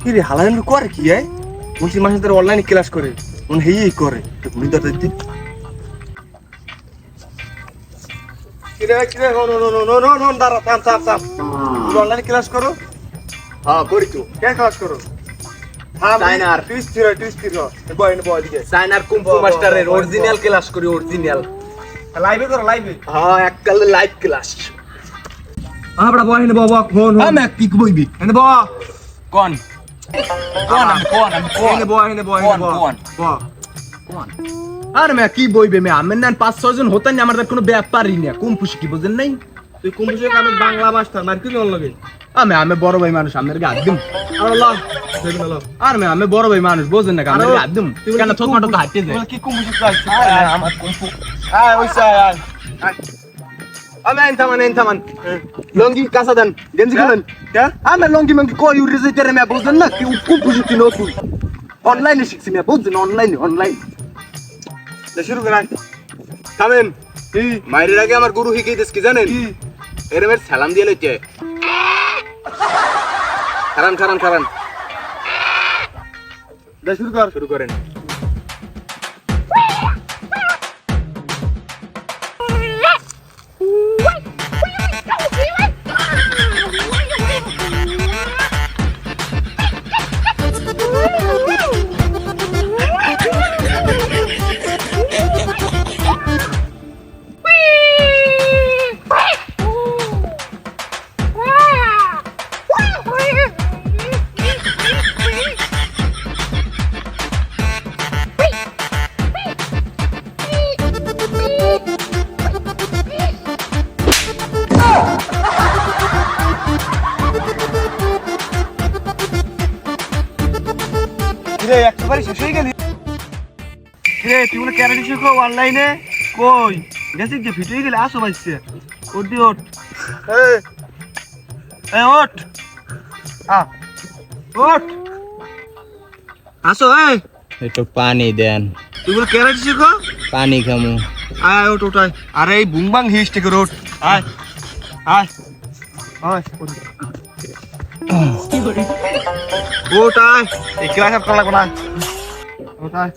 কি রে হালান করে কি মুসলিম মাসে তার অনলাইনে ক্লাস করে মনে হেই করে ঘুরি দরজা দিতে কিরে no no no no no no দাঁড়া থাম তুই অনলাইনে ক্লাস করো হ্যাঁ করি তো কে ক্লাস করো চাইনার টুইস্ট বয় দিকে চাইনার কুম্ফু মাস্টারের অরিজিনাল ক্লাস করি অরিজিনাল লাইভে করো লাইভে হ্যাঁ এককাল লাইভ ক্লাস আমরা বয় নে বাবা ফোন আমি কি বইবি এনে বাবা কোন এনে বয় আর মে কি বইবে মে আমি না 5-6 জন হতেন আমার কোনো ব্যাপারই না কুম্ফু শিখি বুঝেন নাই তুই কুম্ভুষে আমি বাংলা মাস্টার মার কি লাগে আমি বড় ভাই মানুষ আমার গাদ দিম আল্লাহ দেখুন আল্লাহ আর আমি বড় ভাই মানুষ বুঝেন না আমার গাদ দিম কেন ছোট ছোট হাঁটতে যায় কি কুম্ভুষে ক্লাস আমার কুম্ফু আয় ওইসা আয় আমি এনতামান লঙ্গি কাঁচা দেন গেঞ্জি খুলেন আমি লঙ্গি মঙ্গি কই উড়ে যেতে রে মে বুঝেন না কি কুম্ফু শিখছি নতুন অনলাইনে শিখছি মে বুঝছেন অনলাইন শুরু করাই থামেন মায়ের আগে আমার গুরু শিখিয়ে দিস কি জানেন এরমের সালাম দিয়ে লইতে খারান শুরু করেন একবারে শেষ হয়ে গেলি রে তুই বলে ক্যারাটে শিখো অনলাইনে কই গেছিস যে ফিট হয়ে গেলে আসো বাইছে ওঠ ওঠ আসো একটু পানি দেন তুই বলে ক্যারাটে শিখো পানি খামু আয় ওঠ আয় আরে এই বুংবাং হিস থেকে ওঠ আয় ওঠ আয় এই ক্লাস আপ করা লাগবে না ওঠ আয়